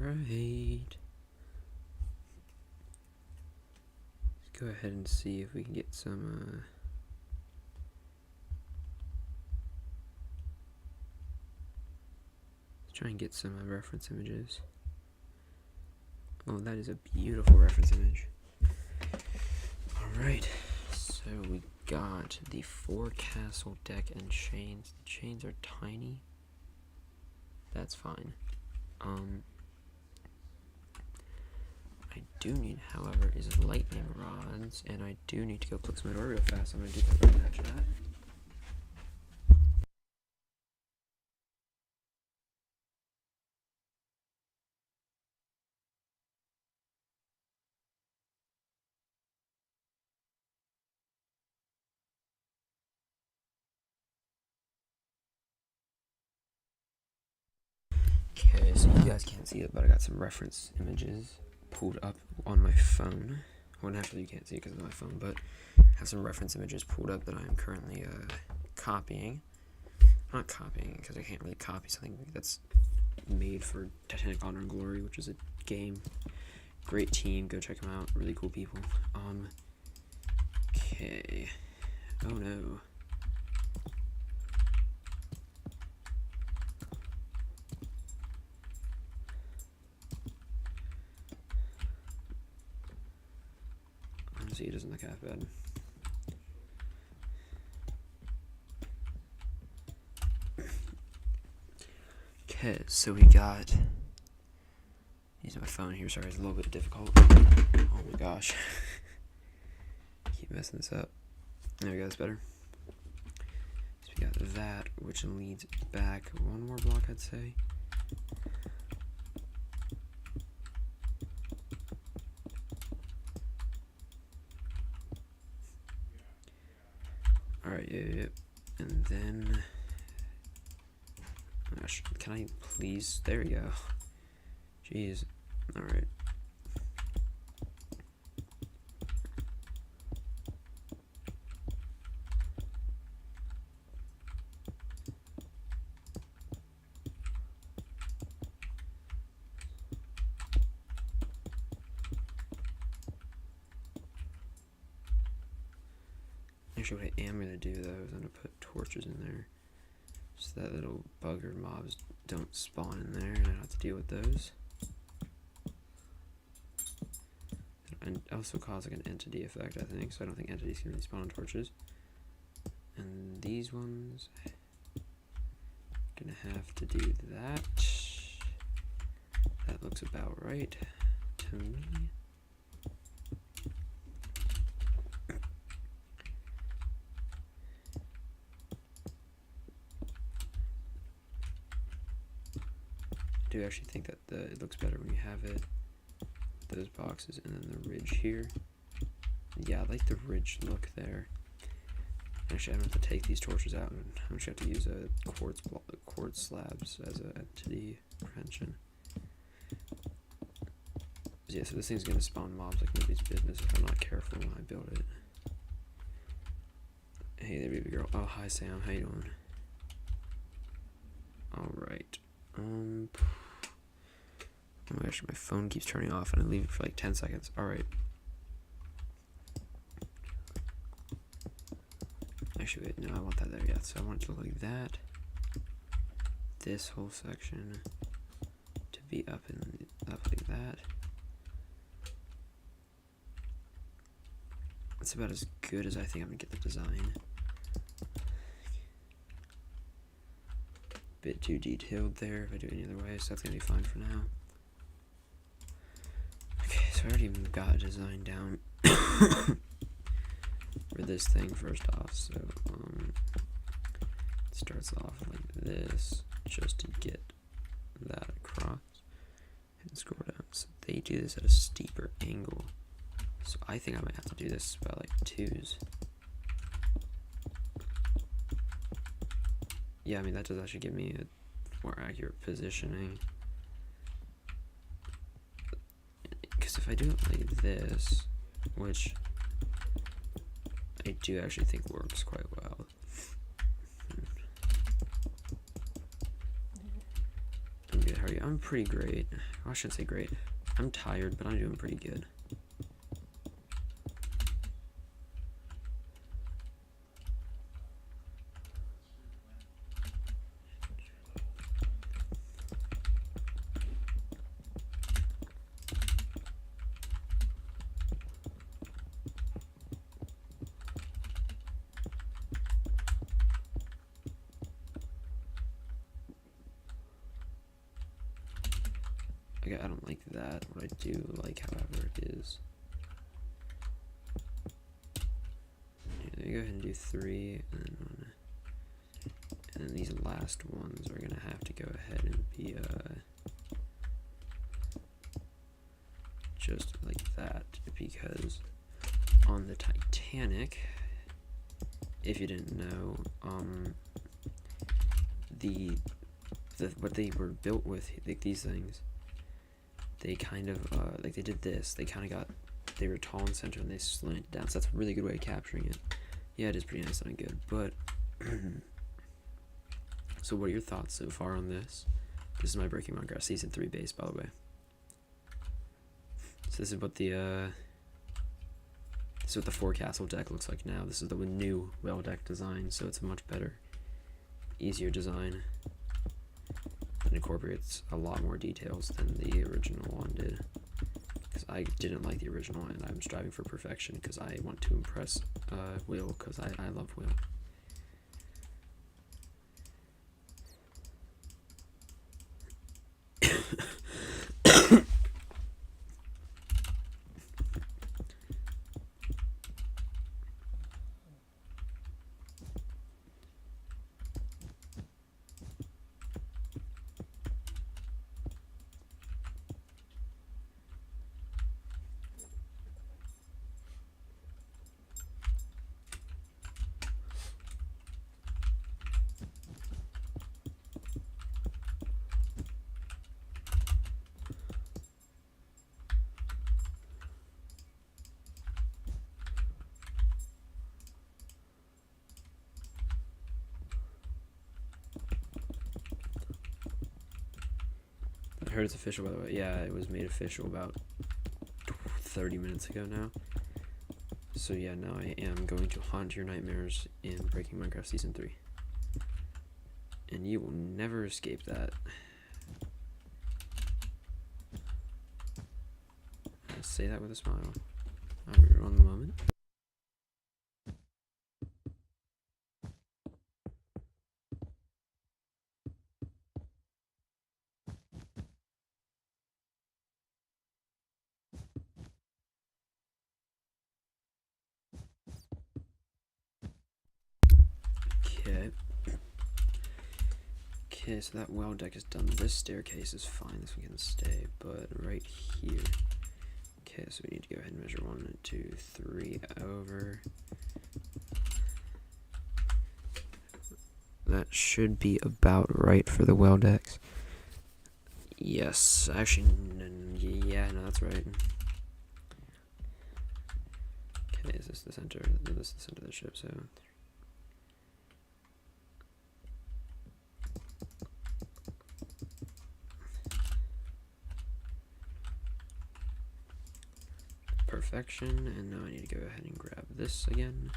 Alright. Let's go ahead and see if we can get some, let's try and get some reference images. Oh, that is a beautiful reference image. Alright, so we got the forecastle deck and chains. The chains are tiny. That's fine. I do need, however, is lightning rods, and I do need to go click some real fast. I'm gonna do that right after that. Okay, so you guys can't see it, but I got some reference images pulled up on my phone. Well, naturally you can't see it because of my phone, but I have some reference images pulled up that I am currently copying. I'm not copying because I can't really copy something that's made for Titanic Honor and Glory, which is a game. Great team, go check them out. Really cool people. Okay. Oh no. Honestly, it doesn't look half bad. Okay, so we got, using my phone here, sorry, it's a little bit difficult. Oh my gosh. Keep messing this up. There we go, that's better. So we got that, which leads back one more block, I'd say. Alright, yeah. And then, gosh, can I please, there we go. Jeez, alright. Actually, what I am going to do, though, is I'm going to put torches in there so that little bugger mobs don't spawn in there and I don't have to deal with those. And also cause like an entity effect, I think, so I don't think entities can really spawn on torches. And these ones, gonna have to do that. That looks about right to me. I do actually think that it looks better when you have it, those boxes, and then the ridge here. Yeah, I like the ridge look there. Actually, I don't have to take these torches out, and I'm just have to use a quartz slabs as an entity prevention. Yeah, so this thing's gonna spawn mobs like nobody's business if I'm not careful when I build it. Hey there, baby girl. Oh, hi Sam. How you doing? All right. Oh my gosh, my phone keeps turning off and I leave it for like 10 seconds. Alright. Actually, wait, no, I want that there, yeah. So I want it to look like that. This whole section to be up like that. That's about as good as I think I'm gonna get the design. Bit too detailed there if I do it any other way, so that's gonna be fine for now. Okay, so I already got a design down for this thing first off, so it starts off like this just to get that across and scroll down. So they do this at a steeper angle, so I think I might have to do this by like 2s. Yeah, I mean that does actually give me a more accurate positioning. Because if I do it like this, which I do actually think works quite well. I'm gonna how are you? I'm pretty great. Well, I shouldn't say great. I'm tired, but I'm doing pretty good. Okay, I don't like that. What I do like, however, is... Yeah, go ahead and do 3, and then these last ones are gonna have to go ahead and be just like that, because on the Titanic, if you didn't know, what they were built with, like these things, they kind of like they did this. They were tall and center and they slanted down. So that's a really good way of capturing it. Yeah, it is pretty nice and good. But so, what are your thoughts so far on this? This is my Breaking Minecraft Season 3 base, by the way. So this is what the forecastle deck looks like now. This is the new well deck design, so it's a much better, easier design. It incorporates a lot more details than the original one did. Because I didn't like the original, and I'm striving for perfection because I want to impress Will, because I love Will. I heard it's official, by the way. Yeah, it was made official about 30 minutes ago now. So yeah, now I am going to haunt your nightmares in Breaking Minecraft Season 3. And you will never escape that. I say that with a smile. I'll be on the moment. Okay, so that well deck is done. This staircase is fine, this one can stay, but right here. Okay, so we need to go ahead and measure 1, 2, 3 over. That should be about right for the well decks. Yes, actually, yeah, no, that's right. Okay, is this the center? This is the center of the ship, so... Perfection, and now I need to go ahead and grab this again.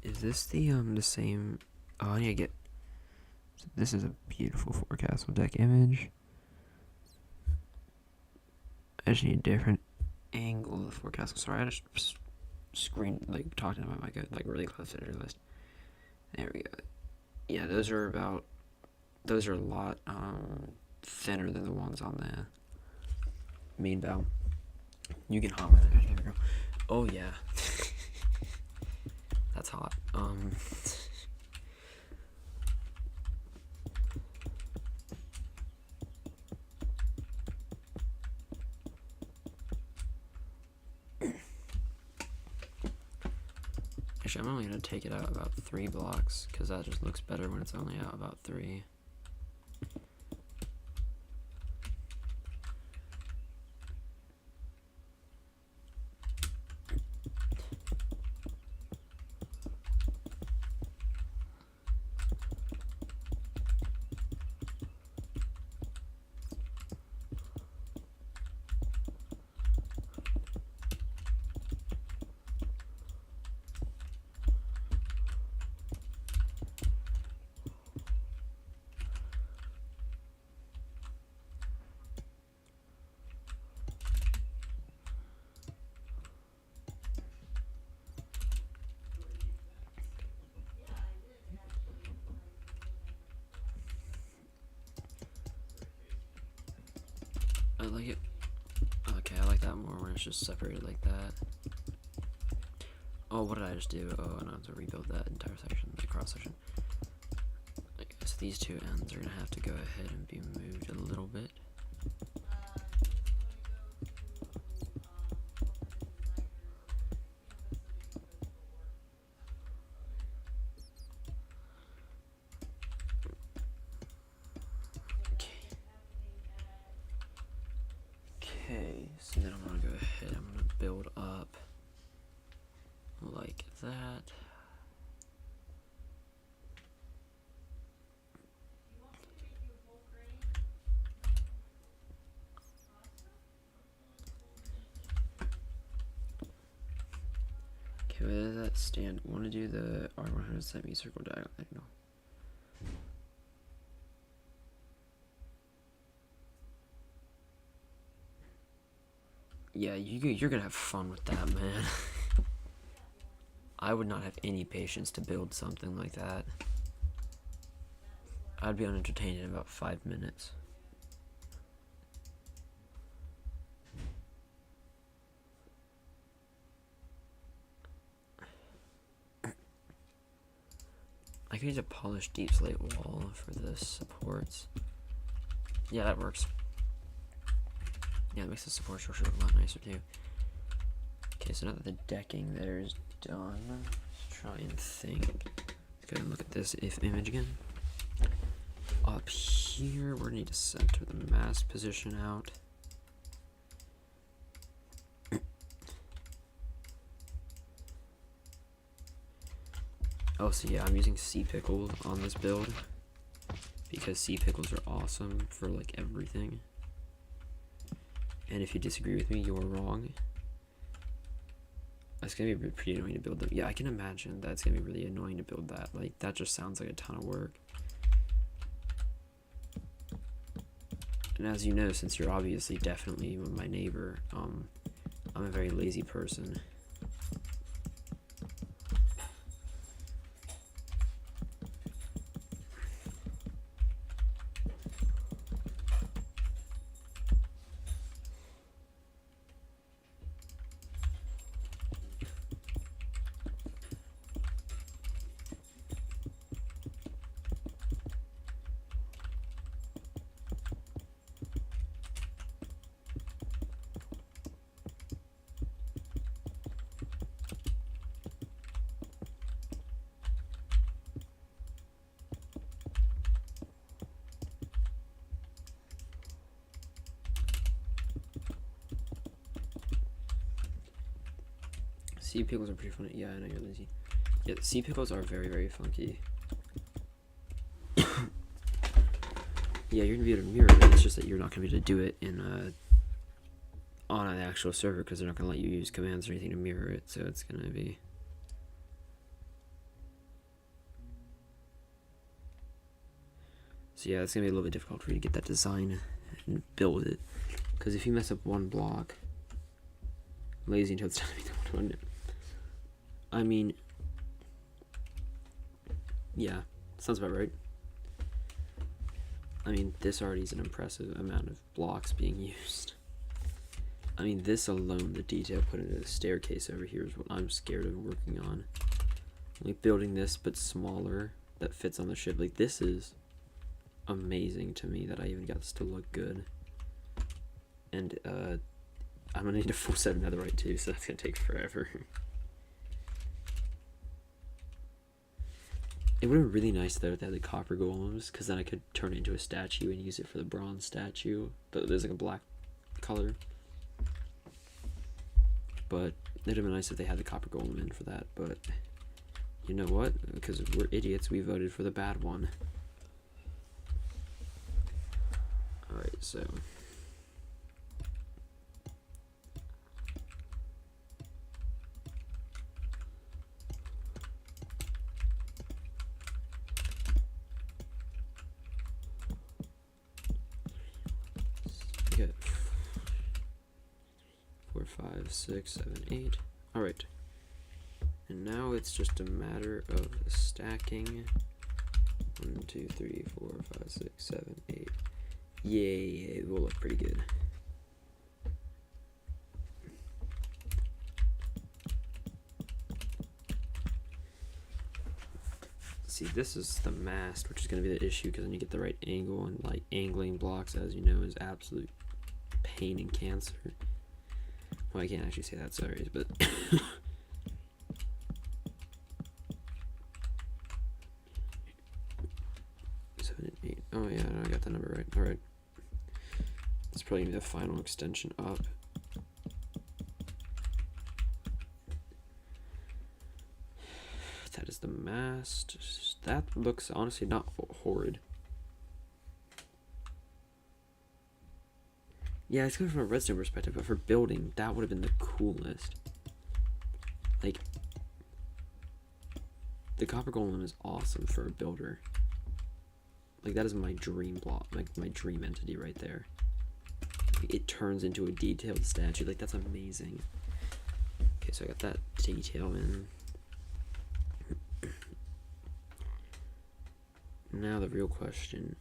Is this the same? Oh, I need to get. So this is a beautiful forecastle deck image. I just need a different angle of the forecastle. Sorry, I just talking about my mic like really close to the list. There we go. Yeah, those are a lot thinner than the ones on the main bow. You can hot with it. Here we go. Oh yeah. That's hot. Actually, I'm only gonna take it out about 3 blocks because that just looks better when it's only out about 3. I like it. Okay, I like that more when it's just separated like that. Oh, what did I just do? Oh, I have to rebuild that entire section, the cross section. So these two ends are gonna have to go ahead and be moved a little bit. Okay, so then I'm gonna go ahead, I'm gonna build up like that. Okay, where does that stand? I want to do the R100 semicircle diagonal. Yeah, you're gonna have fun with that, man. I would not have any patience to build something like that. I'd be unentertained in about 5 minutes. I could use a polished deep slate wall for the supports. Yeah, that works. Yeah, it makes the support structure look a lot nicer too. Okay, so now that the decking there is done, let's try and think. Let's go and look at this if image again. Up here, we're gonna need to center the mast position out. Oh, so yeah, I'm using sea pickles on this build because sea pickles are awesome for like everything. And if you disagree with me, you're wrong. It's gonna be pretty annoying to build them. Yeah, I can imagine that's gonna be really annoying to build that. Like, that just sounds like a ton of work. And as you know, since you're obviously definitely my neighbor, I'm a very lazy person. Sea pickles are pretty funny. Yeah, I know you're lazy. Yeah, sea pickles are very, very funky. Yeah, you're gonna be able to mirror it. It's just that you're not gonna be able to do it in on an actual server because they're not gonna let you use commands or anything to mirror it. So it's gonna be. So yeah, it's gonna be a little bit difficult for you to get that design and build it. Because if you mess up one block, lazy until it's time to be the one. I mean, yeah, sounds about right. I mean, this already is an impressive amount of blocks being used. I mean, this alone, the detail put into the staircase over here is what I'm scared of working on. Like, building this, but smaller, that fits on the ship. Like, this is amazing to me that I even got this to look good. And, I'm gonna need a full set of netherite too, so that's gonna take forever. It would have been really nice though if they had the copper golems, because then I could turn it into a statue and use it for the bronze statue. But there's like a black color. But it would have been nice if they had the copper golem in for that. But you know what? Because we're idiots, we voted for the bad one. Alright, so. Get 4, 5, 6, 7, 8. Alright. And now it's just a matter of stacking. 1, 2, 3, 4, 5, 6, 7, 8. Yay, it will look pretty good. See, this is the mast, which is going to be the issue, because then you get the right angle, and like angling blocks, as you know, is absolute pain and cancer. Well, I can't actually say that, sorry, but 7 and 8. Oh yeah, no, I got the number right. All right, it's probably gonna be the final extension up. That is the mast. That looks honestly not horrid. Yeah, it's coming from a redstone perspective, but for building, that would have been the coolest. Like, the copper golem is awesome for a builder. Like, that is my dream block, like my dream entity right there. It turns into a detailed statue. Like, that's amazing. Okay, so I got that detail in. Now the real question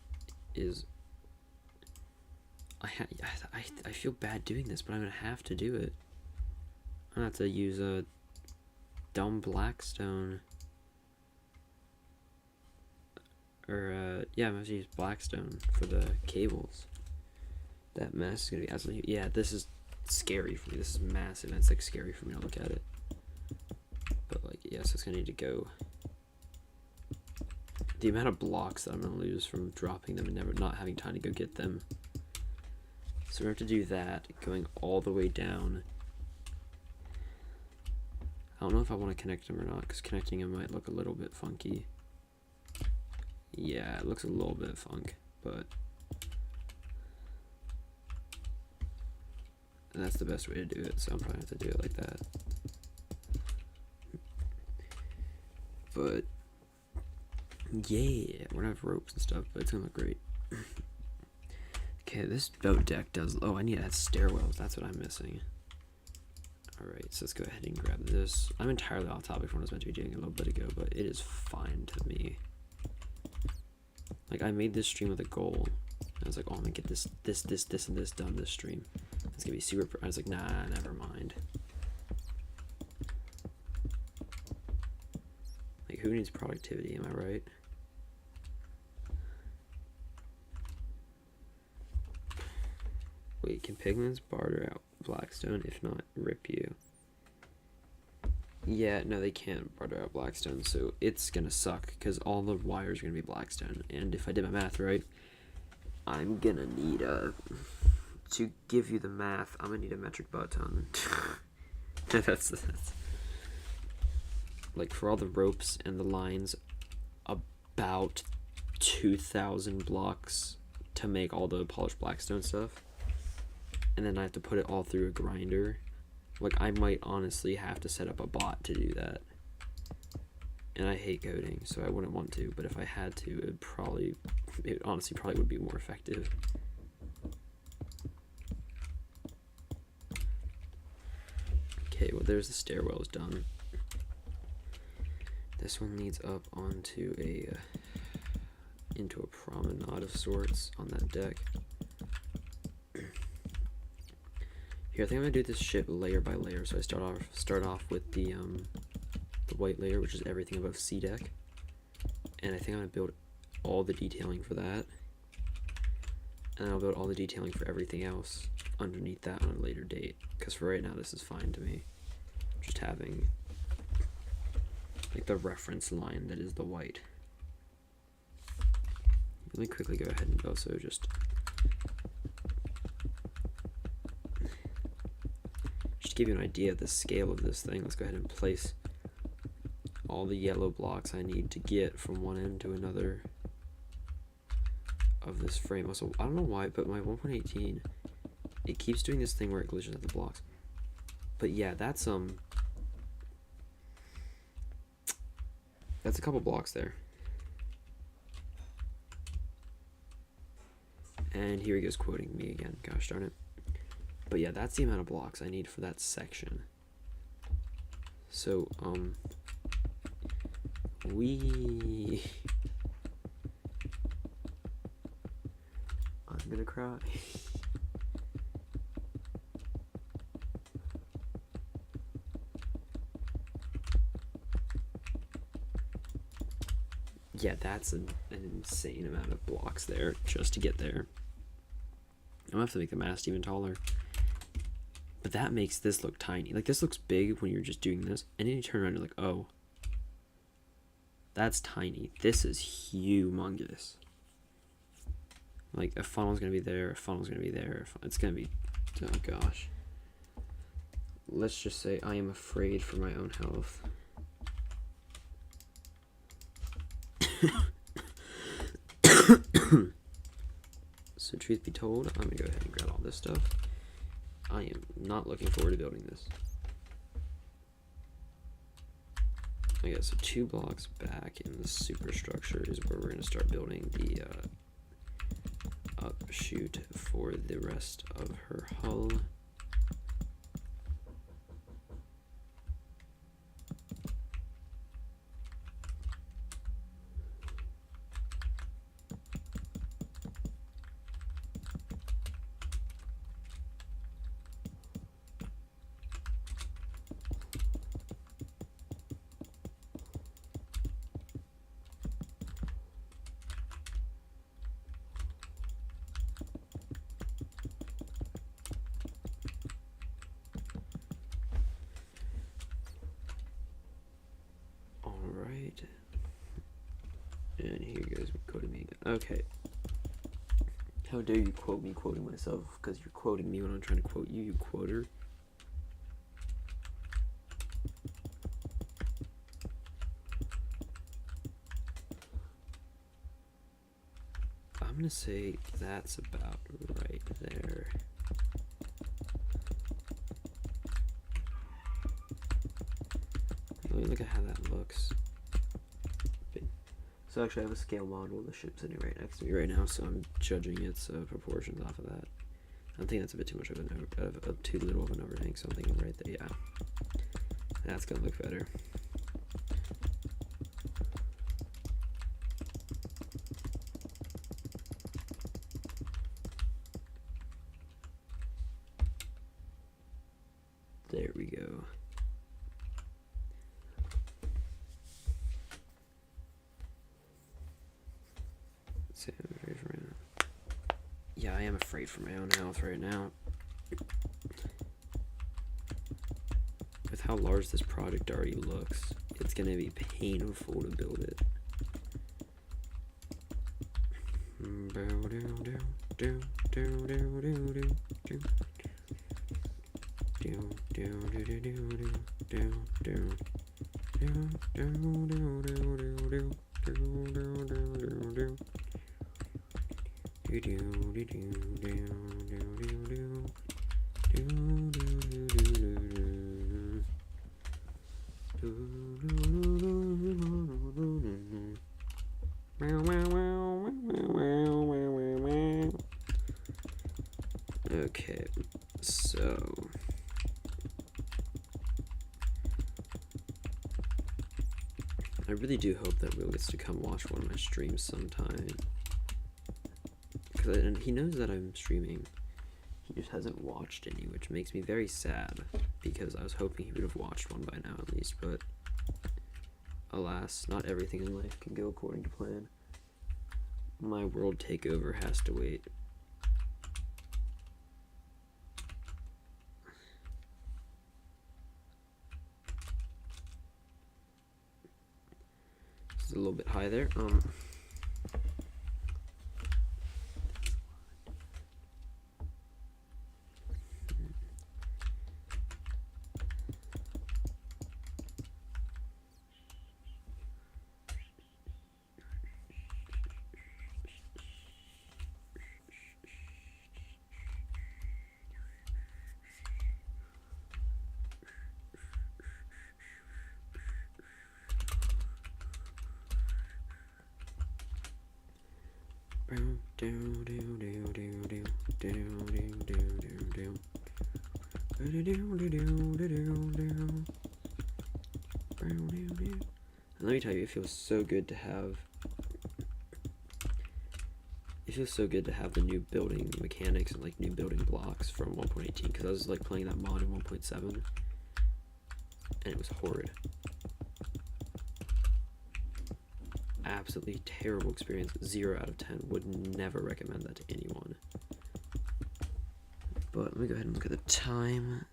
is, I feel bad doing this, but I'm gonna have to do it. I'm gonna have to use a dumb blackstone, or yeah, I'm gonna have to use blackstone for the cables. That mess is gonna be absolutely, yeah, this is scary for me. This is massive, and it's like scary for me to look at it. But like, yeah, so it's gonna need to go. The amount of blocks that I'm gonna lose from dropping them and never not having time to go get them. So we have to do that, going all the way down. I don't know if I want to connect them or not, because connecting them might look a little bit funky. Yeah, it looks a little bit funk, but that's the best way to do it, so I'm probably going to have to do it like that. But yeah, we're going to have ropes and stuff, but it's going to look great. Okay, this boat deck does, oh, I need to add stairwells, that's what I'm missing. Alright, so let's go ahead and grab this. I'm entirely off topic from what I was meant to be doing a little bit ago, but it is fine to me. Like, I made this stream with a goal. I was like, oh, I'm gonna get this, and this done this stream. It's gonna be super, I was like, nah, never mind. Like, who needs productivity, am I right? Wait, can pigments barter out blackstone? If not, rip you. Yeah, no, they can't barter out blackstone, so it's gonna suck, because all the wires are gonna be blackstone, and if I did my math right, I'm gonna need to give you the math, I'm gonna need a metric button. that's like, for all the ropes and the lines, about 2,000 blocks to make all the polished blackstone stuff. And then I have to put it all through a grinder. Like, I might honestly have to set up a bot to do that. And I hate coding, so I wouldn't want to, but if I had to, it honestly probably would be more effective. Okay, well, there's the stairwells done. This one leads up onto into a promenade of sorts on that deck. Here, I think I'm gonna do this ship layer by layer. So I start off with the white layer, which is everything above C deck, and I think I'm gonna build all the detailing for that, and I'll build all the detailing for everything else underneath that on a later date. Because for right now, this is fine to me. Just having like the reference line that is the white. Let me quickly go ahead and also just to give you an idea of the scale of this thing, let's go ahead and place all the yellow blocks I need to get from one end to another of this frame. Also, I don't know why, but my 1.18, it keeps doing this thing where it glitches at the blocks. But yeah, that's a couple blocks there. And here he goes quoting me again, gosh darn it. But yeah, that's the amount of blocks I need for that section. So, I'm gonna cry. yeah, that's an insane amount of blocks there just to get there. I'm gonna have to make the mast even taller. But that makes this look tiny. Like, this looks big when you're just doing this, and then you turn around and you're like, oh, that's tiny. This is humongous. Like, a funnel's gonna be there, a funnel's gonna be there, it's gonna be, oh gosh. Let's just say I am afraid for my own health. So truth be told, I'm gonna go ahead and grab all this stuff. I am not looking forward to building this. Okay, so 2 blocks back in the superstructure is where we're gonna start building the upshoot for the rest of her hull. And here goes me quoting me again. Okay. How dare you quote me quoting myself? Because you're quoting me when I'm trying to quote you, you quoter. I'm gonna say that's about right there. Let me look at how that looks. So actually I have a scale model of the ship sitting right next to me right now, so I'm judging its proportions off of that. I'm thinking that's a bit too much of too little of an overhang, so I'm thinking right there, yeah. That's gonna look better. There we go. Yeah, I am afraid for my own health right now. With how large this project already looks, it's gonna be painful to build it. Okay, so I really do hope that Will gets to come watch one of my streams sometime. And he knows that I'm streaming. He just hasn't watched any, which makes me very sad, because I was hoping he would have watched one by now at least, but alas, not everything in life can go according to plan. My world takeover has to wait. This is a little bit high there. And let me tell you, it feels so good to have. It feels so good to have the new building mechanics and like new building blocks from 1.18, because I was like playing that mod in 1.7, and it was horrid. absolutely terrible experience. 0 out of 10. Would never recommend that to anyone. But let me go ahead and look at the time.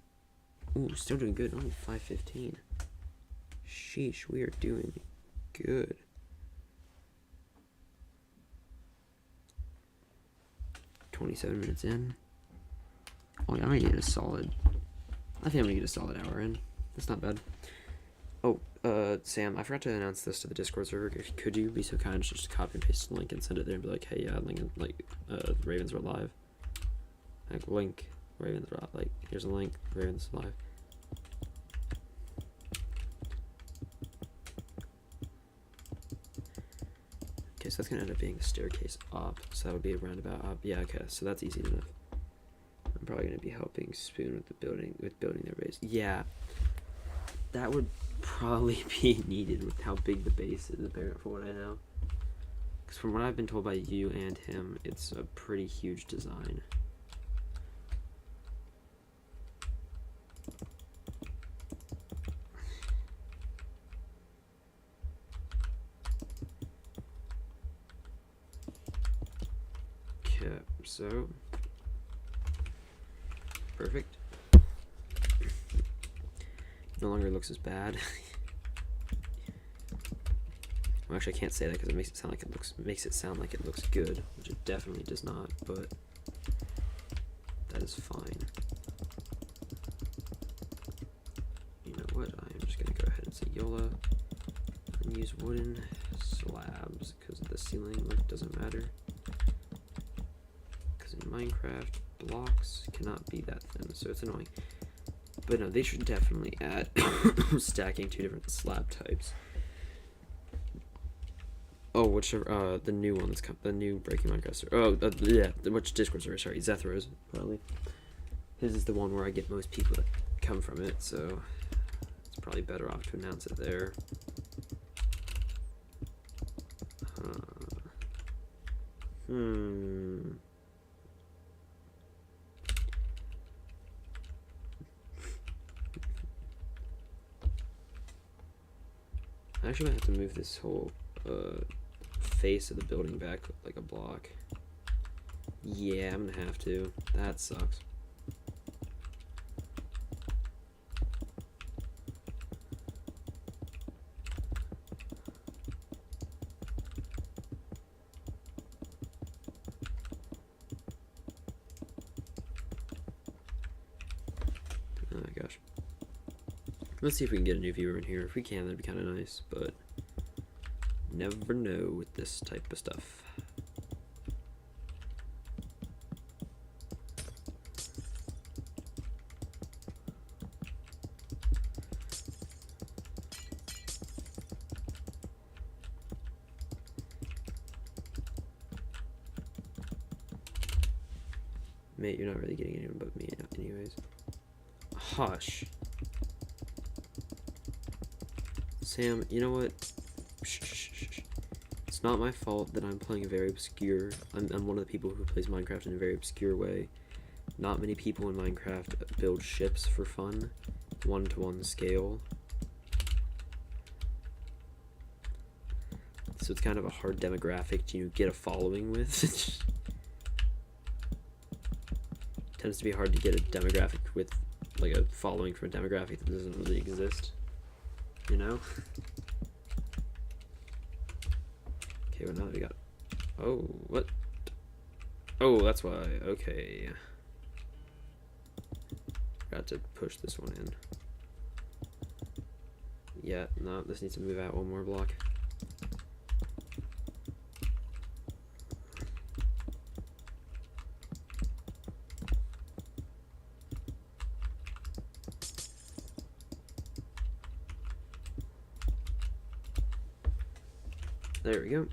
Ooh, still doing good. Only 5:15. Sheesh, we are doing good. "27 minutes in. Oh yeah, I'm gonna get a solid. I think I'm gonna get a solid hour in. That's not bad. Oh, Sam, I forgot to announce this to the Discord server. If could you be so kind as just to copy and paste the link and send it there and be like, hey, yeah, Ravens are live. Like, link, Ravens are live. Here's a link, Ravens live. Okay, so that's gonna end up being the staircase up. So that would be a roundabout up. Yeah, okay, so that's easy enough. I'm probably gonna be helping Spoon with building their base. Yeah, that would probably be needed with how big the base is, apparently, for what I know. Because from what I've been told by you and him, it's a pretty huge design. Okay, so perfect. No longer looks as bad. Well, actually, I can't say that because it makes it sound like it looks good, which it definitely does not. But that is fine. You know what? I am just gonna go ahead and say YOLO and use wooden slabs because the ceiling look doesn't matter. Because in Minecraft, blocks cannot be that thin, so it's annoying. But no, they should definitely add stacking 2 different slab types. Oh, whichever, the new one that's the new Breaking Minecraft server. Oh, yeah, which Discord server, sorry, Zethro's, probably. His is the one where I get most people that come from it, so it's probably better off to announce it there. I actually might have to move this whole face of the building back like a block. Yeah, I'm gonna have to. That sucks. Oh my gosh. Let's see if we can get a new viewer in here. If we can, that'd be kind of nice, but never know with this type of stuff. Mate, you're not really getting anyone but me anyways. Hush. Sam, you know what? Shh. It's not my fault that I'm playing a very obscure... I'm one of the people who plays Minecraft in a very obscure way. Not many people in Minecraft build ships for fun. 1-to-1 scale. So it's kind of a hard demographic to get a following with. Tends to be hard to get a demographic with, like, a following from a demographic that doesn't really exist. You know? Okay, well now that we got... Oh, what? Oh, that's why. Okay. Got to push this one in. Yeah, no, this needs to move out 1 more block. There we go.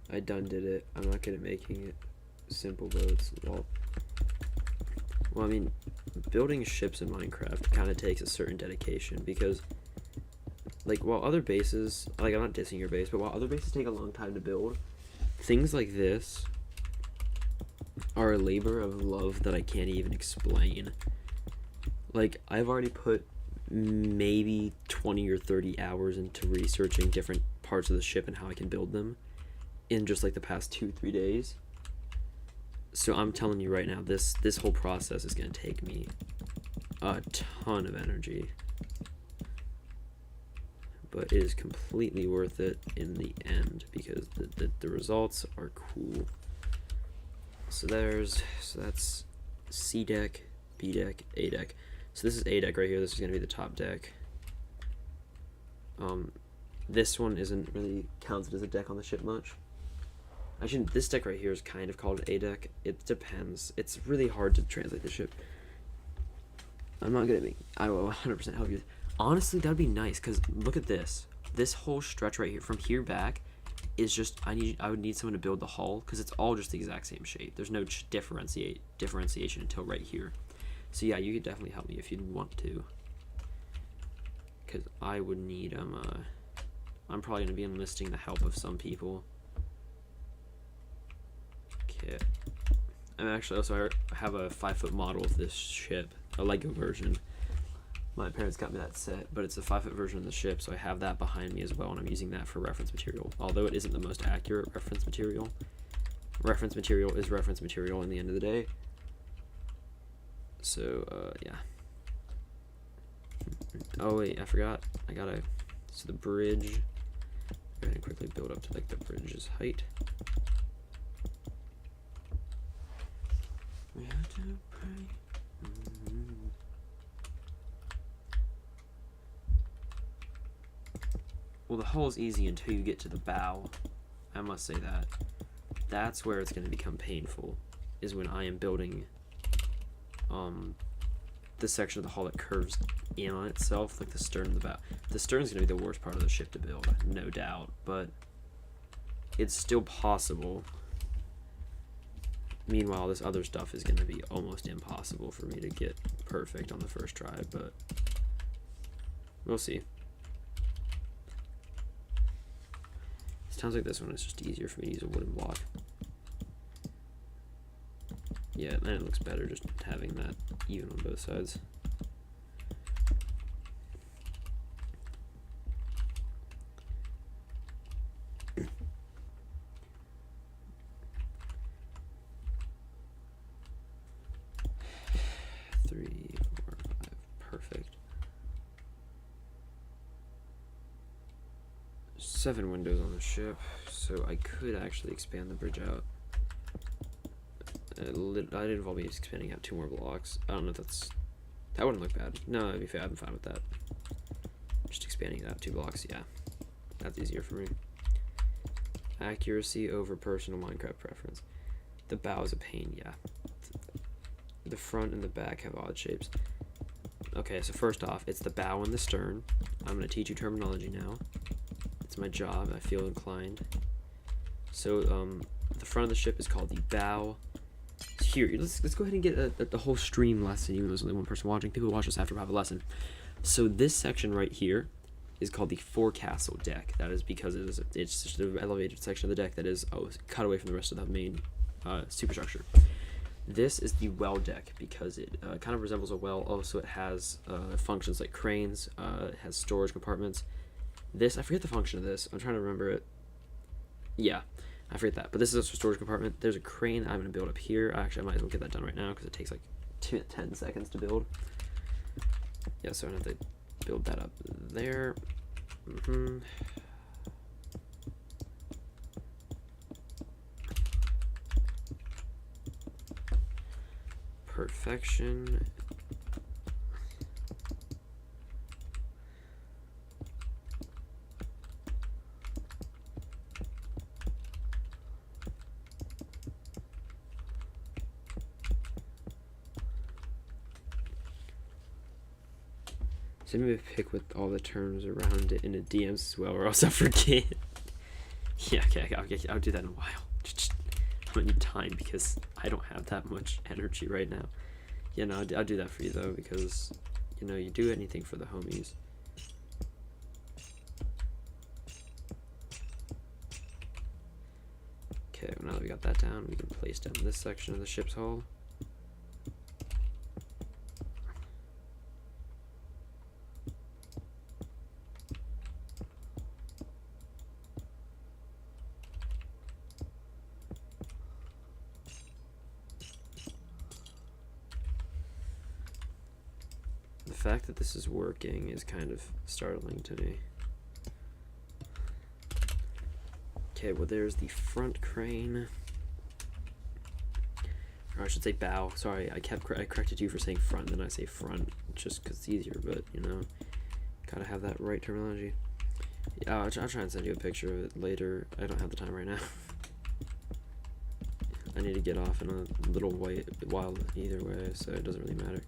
I done did it. I'm not good at making it simple, though. It's well, I mean, building ships in Minecraft kind of takes a certain dedication because, like, while other bases, like, I'm not dissing your base, but while other bases take a long time to build, things like this are a labor of love that I can't even explain. Like, I've already put maybe 20 or 30 hours into researching different parts of the ship and how I can build them in just like the past 2-3 days. So I'm telling you right now, this whole process is going to take me a ton of energy, but it is completely worth it in the end because the results are cool. So that's C deck, B deck, A deck. So this is A deck right here. This is going to be the top deck. This one isn't really counted as a deck on the ship much. Actually, this deck right here is kind of called A deck. It depends. It's really hard to translate the ship. I'm not good at making. I will 100% help you. Honestly, that'd be nice because look at this. This whole stretch right here, from here back, is just I would need someone to build the hull because it's all just the exact same shape. There's no differentiation until right here. So yeah, you could definitely help me if you'd want to. Because I would need I'm probably gonna be enlisting the help of some people. Okay. And actually, also I have a 5-foot model of this ship, a Lego version. My parents got me that set, but it's a 5-foot version of the ship, so I have that behind me as well, and I'm using that for reference material. Although it isn't the most accurate reference material. Reference material is reference material in the end of the day. So, yeah. Oh wait, I forgot. So the bridge. Go ahead and quickly build up to like the bridge's height. We have to pray. Well, the hull's easy until you get to the bow. I must say that. That's where it's going to become painful, is when I am building the section of the hull that curves in on itself, like the stern and the bow. The stern is going to be the worst part of the ship to build, no doubt, but it's still possible. Meanwhile, this other stuff is going to be almost impossible for me to get perfect on the first try, but we'll see. Sounds like this one is just easier for me to use a wooden block. Yeah, and it looks better just having that even on both sides. Three, 4, 5, perfect. 7 windows on the ship, so I could actually expand the bridge out. I'd involve me expanding out 2 more blocks. I don't know if that wouldn't look bad. No, that'd be fair. I'm fine with that. Just expanding it out 2 blocks, yeah. That's easier for me. Accuracy over personal Minecraft preference. The bow is a pain, yeah. The front and the back have odd shapes. Okay, so first off, it's the bow and the stern. I'm going to teach you terminology now. It's my job. I feel inclined. So, the front of the ship is called the bow. Here, let's go ahead and get the whole stream lesson, even though there's only one person watching. People watch this after we have a lesson. So this section right here is called the forecastle deck. That is because it's just an elevated section of the deck that is cut away from the rest of the main superstructure. This is the well deck because it kind of resembles a well. Also, it has functions like cranes. It has storage compartments. This, I forget the function of this. I'm trying to remember it. Yeah, I forget that. But this is a storage compartment. There's a crane I'm going to build up here. Actually, I might as well get that done right now because it takes like 10 seconds to build. Yeah, so I'm going to have to build that up there. Perfection. So maybe pick with all the terms around it in the DMs as well, or else I'll forget. Yeah, okay, I'll do that in a while. I'm gonna need time because I don't have that much energy right now. Yeah, no, I'll do that for you though, because you know you do anything for the homies. Okay, now that we got that down, we can place down this section of the ship's hull. The fact that this is working is kind of startling to me. Okay, well there's the front crane. Or I should say bow. Sorry, I corrected you for saying front, then I say front, just because it's easier, but, you know, gotta have that right terminology. Yeah, I'll try and send you a picture of it later. I don't have the time right now. I need to get off in a little while either way, so it doesn't really matter.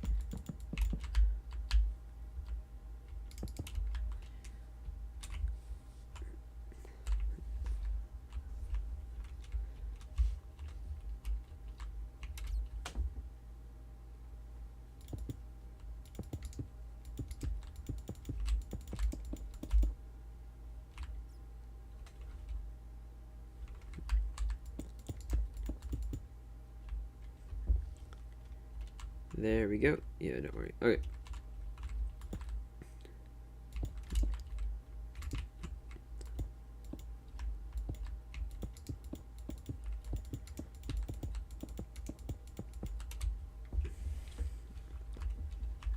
There we go. Yeah, don't worry. Okay.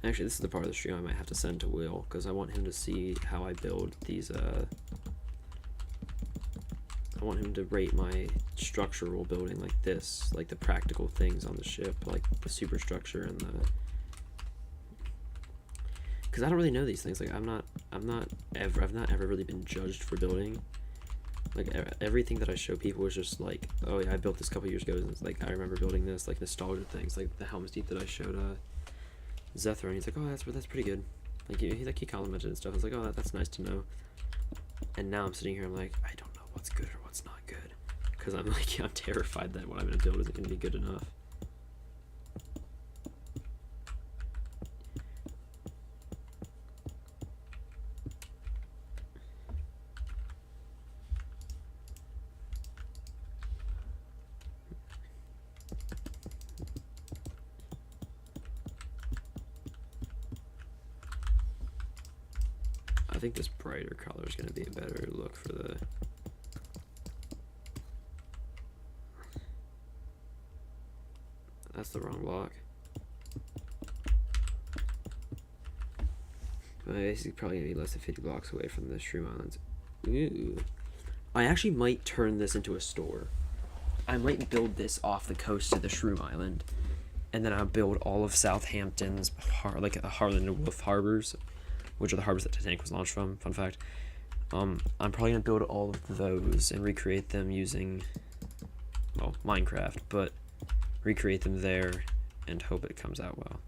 Actually, this is the part of the stream I might have to send to Will, because I want him to see how I build these, I want him to rate my structural building like this, like the practical things on the ship, like the superstructure and the, because I don't really know these things. Like I've not ever really been judged for building. Like everything that I show people is just like, oh yeah, I built this a couple years ago, and it's like I remember building this, like nostalgia things, like the Helm's Deep that I showed Zethro, and he's like, oh, that's pretty good. Like he complimented and stuff. I was like, oh, that's nice to know. And now I'm sitting here, I'm like, I don't know what's good or what's not good, because I'm like, I'm terrified that what I'm gonna build isn't gonna be good enough. I think this brighter color is going to be a better look for the... That's the wrong block. But this is probably going to be less than 50 blocks away from the Shroom Islands. Ooh. I actually might turn this into a store. I might build this off the coast of the Shroom Island. And then I'll build all of Southampton's, like Harland and Wolff harbors, which are the harbors that Titanic was launched from, fun fact. I'm probably going to build all of those and recreate them using, well, Minecraft, but recreate them there and hope it comes out well.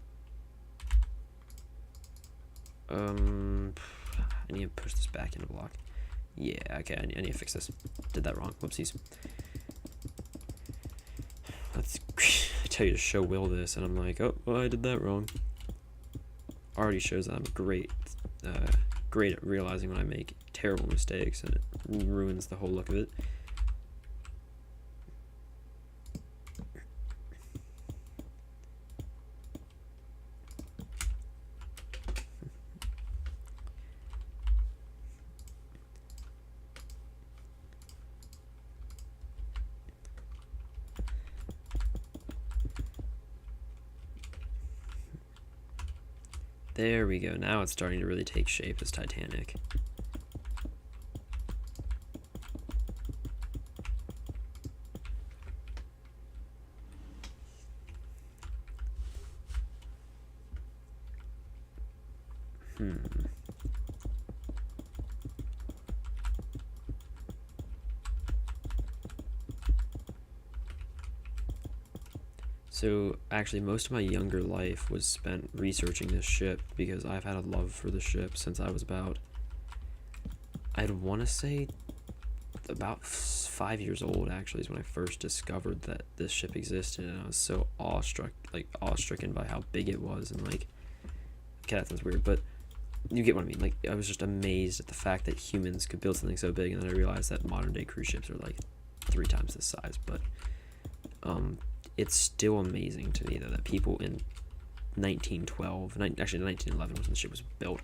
I need to push this back into block. Yeah, okay, I need to fix this. Did that wrong, whoopsies. Let's, I tell you to show Will this, and I'm like, oh, well, I did that wrong. Already shows that I'm great at realizing when I make terrible mistakes, and it ruins the whole look of it. There we go. Now it's starting to really take shape as Titanic. So actually most of my younger life was spent researching this ship, because I've had a love for the ship since I was about, I'd want to say about 5 years old actually is when I first discovered that this ship existed, and I was so awestricken by how big it was, and like, okay, that sounds weird, but you get what I mean. Like, I was just amazed at the fact that humans could build something so big, and then I realized that modern day cruise ships are like 3 times this size, but it's still amazing to me though that people in 1911 was when the ship was built,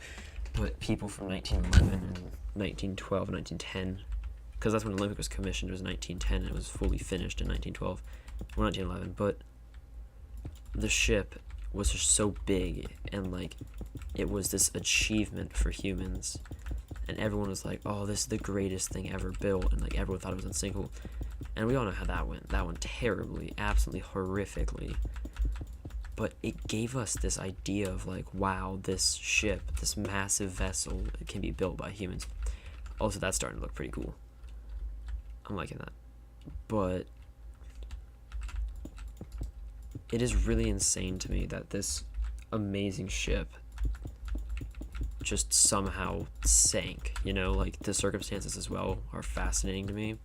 but people from 1911 and 1912 and 1910, because that's when Olympic was commissioned, it was 1910 and it was fully finished in 1912 or 1911, but the ship was just so big and like it was this achievement for humans, and everyone was like, oh, this is the greatest thing ever built, and like everyone thought it was unsinkable. And we all know how that went. That went terribly, absolutely horrifically. But it gave us this idea of like, wow, this ship, this massive vessel, it can be built by humans. Also, that's starting to look pretty cool. I'm liking that. But it is really insane to me that this amazing ship just somehow sank, you know? Like, the circumstances as well are fascinating to me.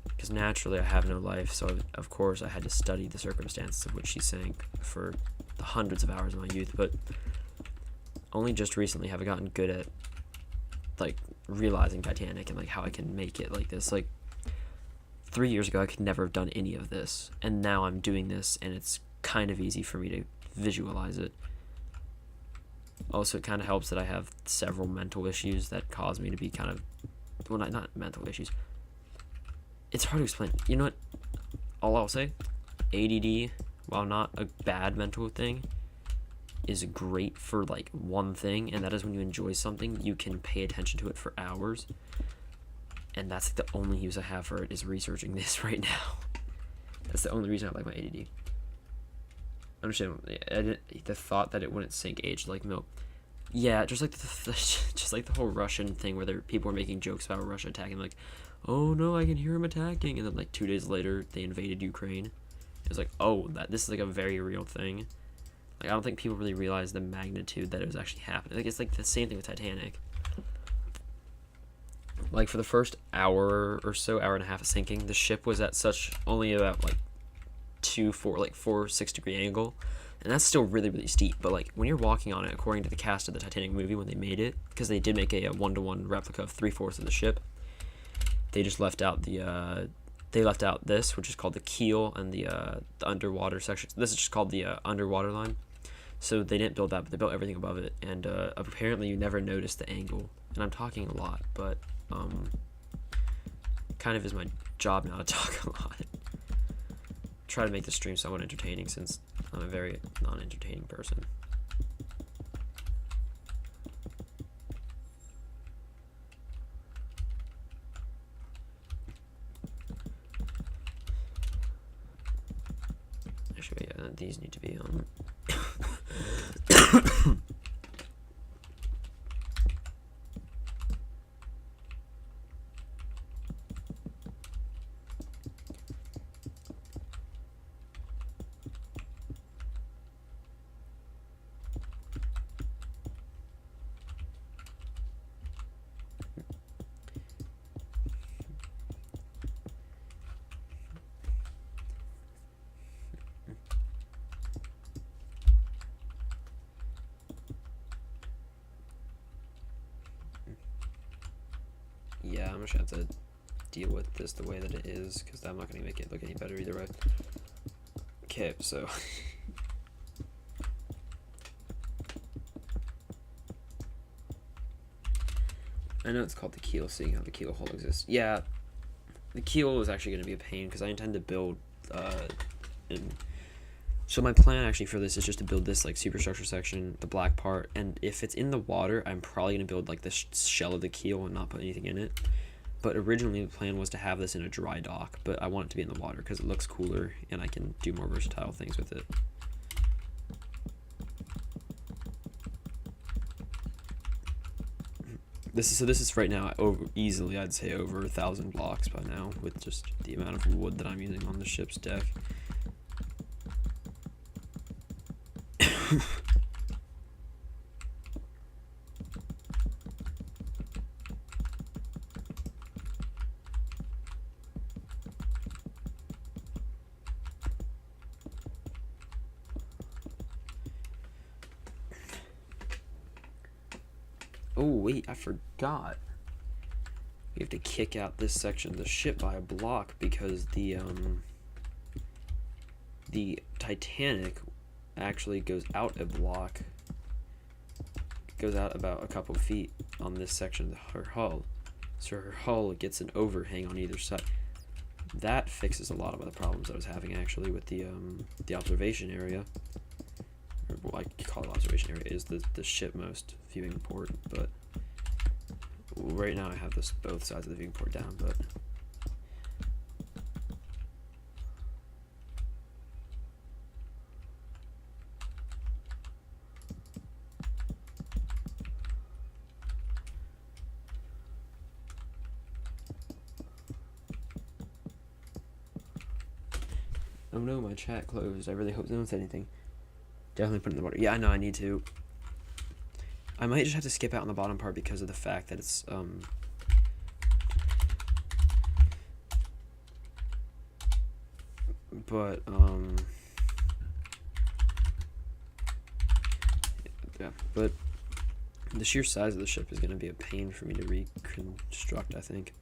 Because naturally I have no life, so of course I had to study the circumstances of which she sank for the hundreds of hours of my youth, but only just recently have I gotten good at like realizing Titanic and like how I can make it like this. Like 3 years ago I could never have done any of this, and now I'm doing this and it's kind of easy for me to visualize it. Also, it kind of helps that I have several mental issues that cause me to be kind of, well, not mental issues. It's hard to explain. You know what? All I'll say, ADD, while not a bad mental thing, is great for like one thing, and that is when you enjoy something, you can pay attention to it for hours. And that's the only use I have for it, is researching this right now. That's the only reason I like my ADD. Understand? The thought that it wouldn't sink aged like milk. Yeah, just like the whole Russian thing where people were making jokes about Russia attacking, like, oh no, I can hear him attacking, and then like 2 days later they invaded Ukraine. It was like, oh, this is like a very real thing. Like, I don't think people really realize the magnitude that it was actually happening. Like, it's like the same thing with Titanic. Like, for the first hour or so, hour and a half of sinking, the ship was at only about like 4-6 degree angle, and that's still really, really steep. But like when you're walking on it, according to the cast of the Titanic movie when they made it, because they did make a 1-to-1 replica of 3/4 of the ship, they just left out this, which is called the keel, and the underwater section. This is just called the underwater line. So they didn't build that, but they built everything above it. And apparently you never noticed the angle. And I'm talking a lot, but kind of is my job now to talk a lot. Try to make the stream somewhat entertaining, since I'm a very non-entertaining person. Actually, yeah, these need to be yeah, I'm just gonna have to deal with this the way that it is, because I'm not gonna make it look any better either way. Okay, so I know it's called the keel, seeing how the keel hole exists. Yeah, the keel is actually going to be a pain, because I intend to build so my plan actually for this is just to build this like superstructure section, the black part, and if it's in the water, I'm probably going to build like the shell of the keel and not put anything in it. But originally the plan was to have this in a dry dock, but I want it to be in the water because it looks cooler and I can do more versatile things with it. This is right now easily, I'd say, over 1,000 blocks by now, with just the amount of wood that I'm using on the ship's deck. Oh wait, I forgot. we have to kick out this section of the ship by a block because the Titanic actually goes out a block, goes out about a couple feet on this section of her hull, so her hull gets an overhang on either side. That fixes a lot of the problems I was having actually with the observation area, or what I call it observation area is the shipmost viewing port, but right now I have this both sides of the viewing port down, but oh no, my chat closed. I really hope no one said anything. Definitely put it in the water. Yeah, I know I need to. I might just have to skip out on the bottom part because of the fact that it's but yeah, but the sheer size of the ship is going to be a pain for me to reconstruct, I think.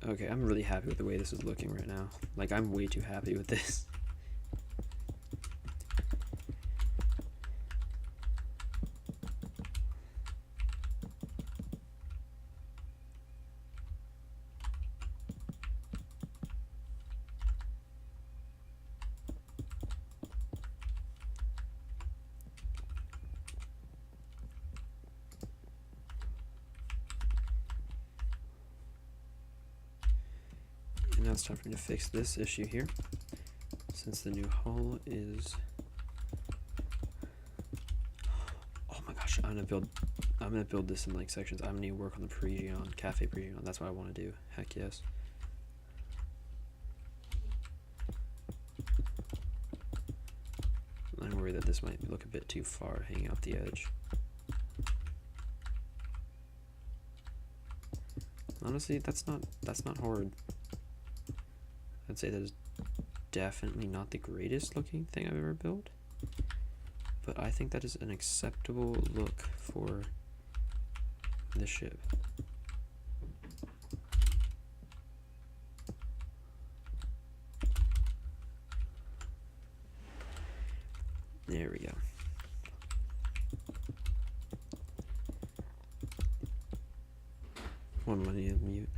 Okay, I'm really happy with the way this is looking right now. Like, I'm way too happy with this. And now it's time for me to fix this issue here, since the new hull is, oh my gosh, I'm gonna build this in like sections. I'm gonna work on the Parisian, Cafe Parisian. That's what I want to do. Heck yes. I'm worried that this might look a bit too far hanging off the edge. Honestly, that's not horrid. I'd say that is definitely not the greatest looking thing I've ever built, but I think that is an acceptable look for the ship. There we go. One more to mute.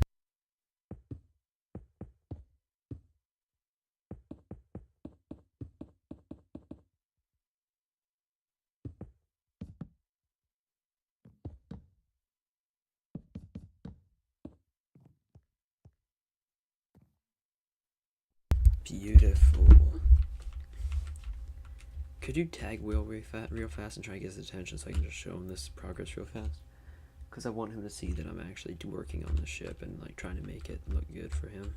Beautiful. Could you tag Will real fast and try to get his attention so I can just show him this progress real fast? Because I want him to see that I'm actually working on the ship and like trying to make it look good for him.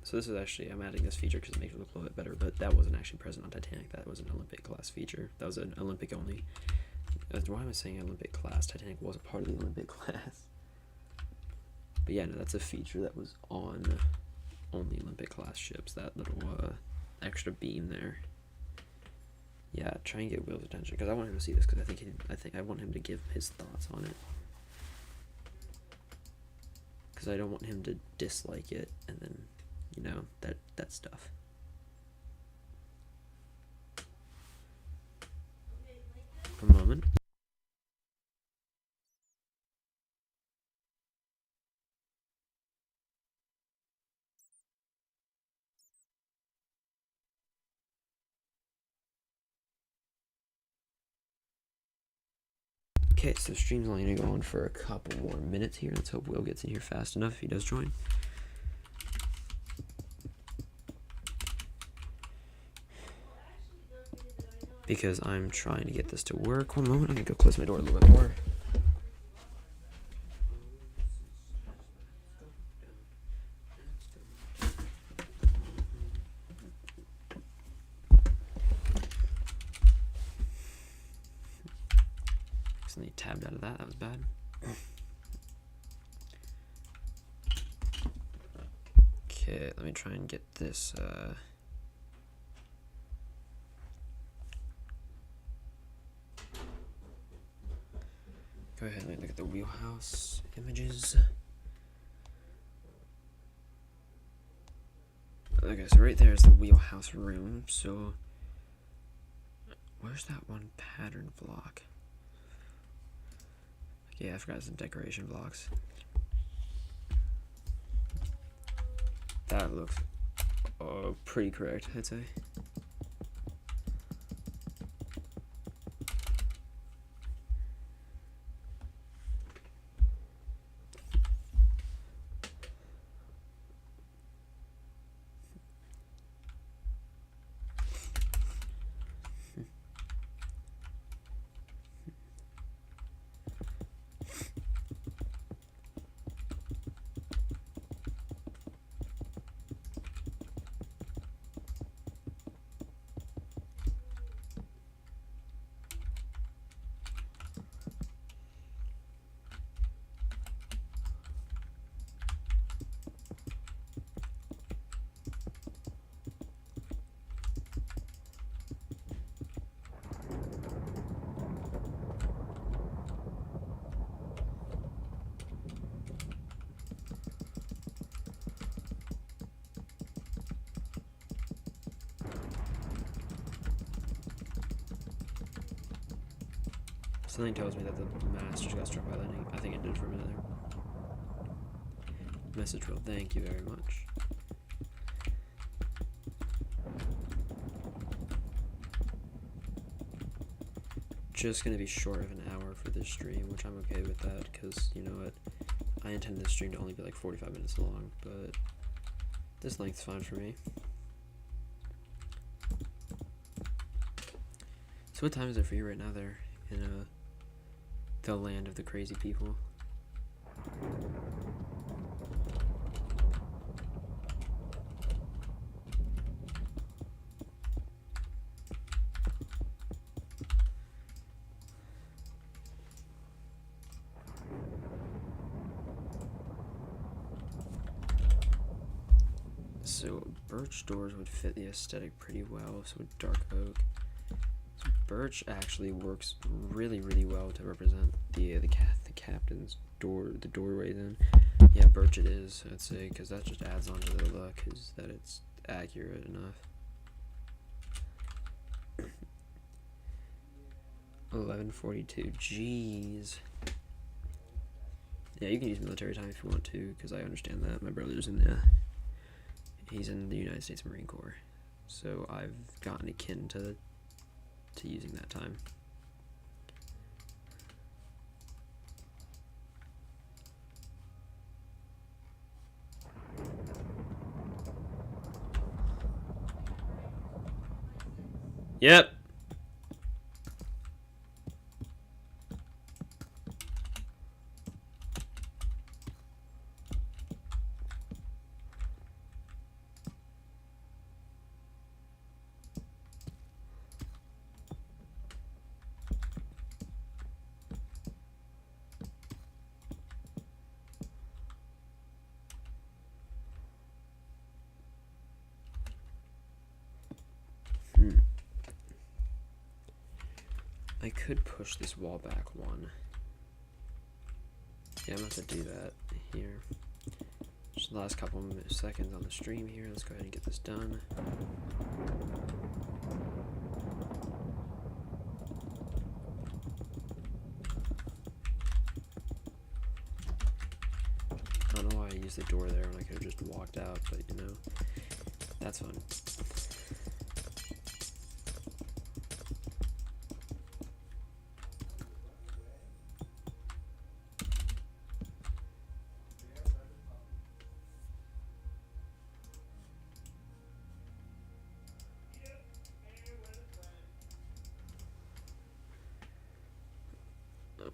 So this is actually, I'm adding this feature because it makes it look a little bit better, but that wasn't actually present on Titanic. That was an Olympic class feature. That was an Olympic only. Why am I saying Olympic class? Titanic was a part of the Olympic class. But yeah, no, that's a feature that was on only Olympic class ships, that little extra beam there. Yeah, try and get Will's attention because I want him to see this because I think I want him to give his thoughts on it. Because I don't want him to dislike it and then, you know, that stuff. For a moment. Okay, so stream's only gonna go on for a couple more minutes here. Let's hope Will gets in here fast enough if he does join. Because I'm trying to get this to work. One moment, I'm gonna go close my door a little bit more. Accidentally tabbed out of that. That was bad. Okay, let me try and get this, go ahead and look at the wheelhouse images. Okay, so right there is the wheelhouse room, so where's that one pattern block? Yeah, I forgot some decoration blocks. That looks pretty correct, I'd say. Something tells me that the mast just got struck by lightning. I think it did for a minute there. Message reel, thank you very much. Just gonna be short of an hour for this stream, which I'm okay with that, because, you know what, I intend this stream to only be like 45 minutes long, but this length's fine for me. So what time is it for you right now there, in the land of the crazy people? So birch doors would fit the aesthetic pretty well, so would dark oak. So birch actually works really, really well to represent the captain's door, the doorways in. Yeah, birch it is, I'd say, because that just adds on to the look, is that it's accurate enough. 11:42. Jeez. Yeah, you can use military time if you want to, because I understand that. My brother's he's in the United States Marine Corps, so I've gotten akin to using that time. Yep. I could push this wall back one. Yeah, I'm going to have to do that here. Just the last couple of seconds on the stream here. Let's go ahead and get this done. I don't know why I used the door there when I could have just walked out, but you know, that's fun.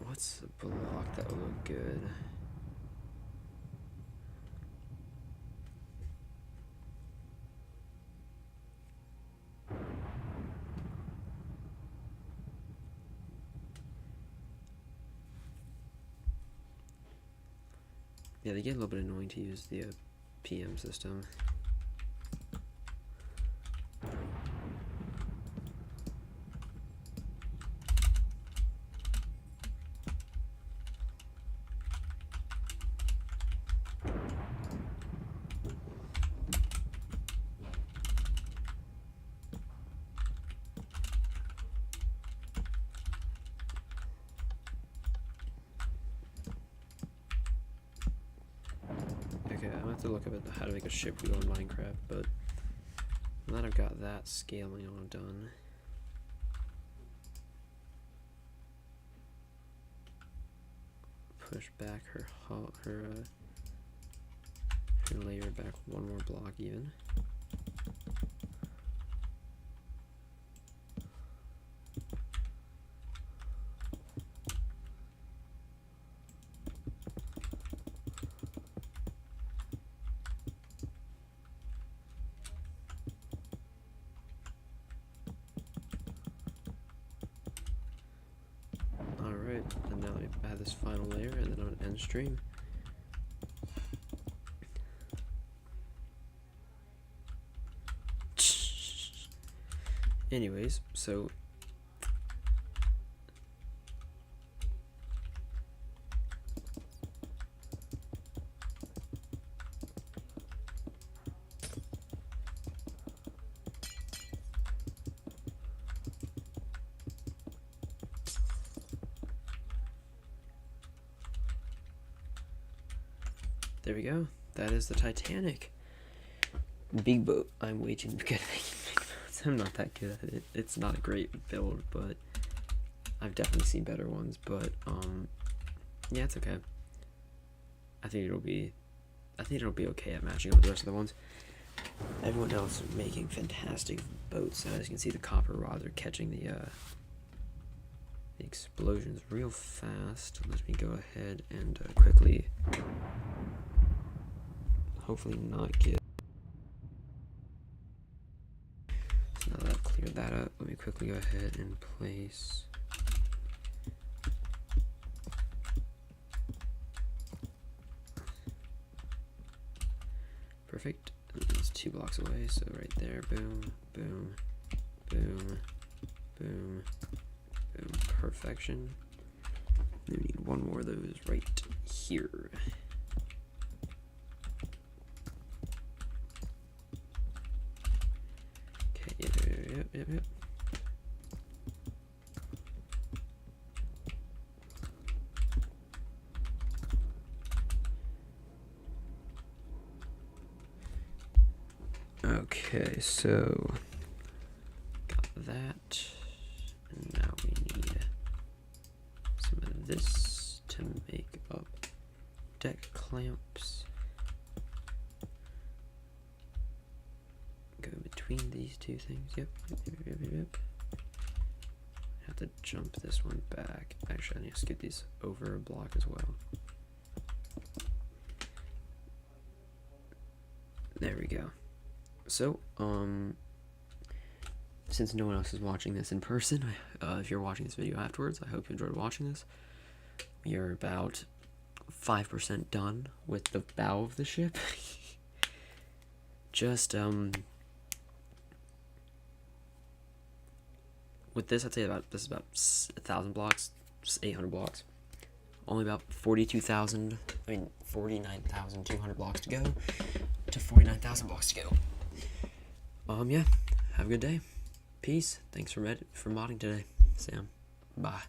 What's a block that would look good? Yeah, they get a little bit annoying to use the PM system. Okay, I'm gonna have to look up at how to make a ship wheel in Minecraft, but now that I've got that scaling all done, push back her layer back one more block even. Alright, and now let me add this final layer and then I'm gonna end stream. Anyways, so there we go. That is the Titanic. Big boat. I'm way too good at making big boats. I'm not that good at it. It's not a great build, but I've definitely seen better ones. But yeah, it's okay. I think it'll be okay at matching up with the rest of the ones. Everyone else is making fantastic boats. As you can see, the copper rods are catching the explosions real fast. Let me go ahead and quickly, hopefully not get. So now that I've cleared that up, let me quickly go ahead and place perfect. And it's 2 blocks away, so right there, boom, boom, boom, boom, boom, perfection. We need one more of those right here. Okay, yep. Okay, so got that, and now we need some of this to make up deck clamps. Go between these two things. Yep. Have to jump this one back. Actually, I need to scoot these over a block as well. There we go. So, since no one else is watching this in person, if you're watching this video afterwards, I hope you enjoyed watching this. We are about 5% done with the bow of the ship. Just, with this, I'd say this is about 1,000 blocks, 800 blocks. Only about 49,200 blocks to go to 49,000 blocks to go. Yeah, have a good day. Peace. Thanks for modding today, Sam. Bye.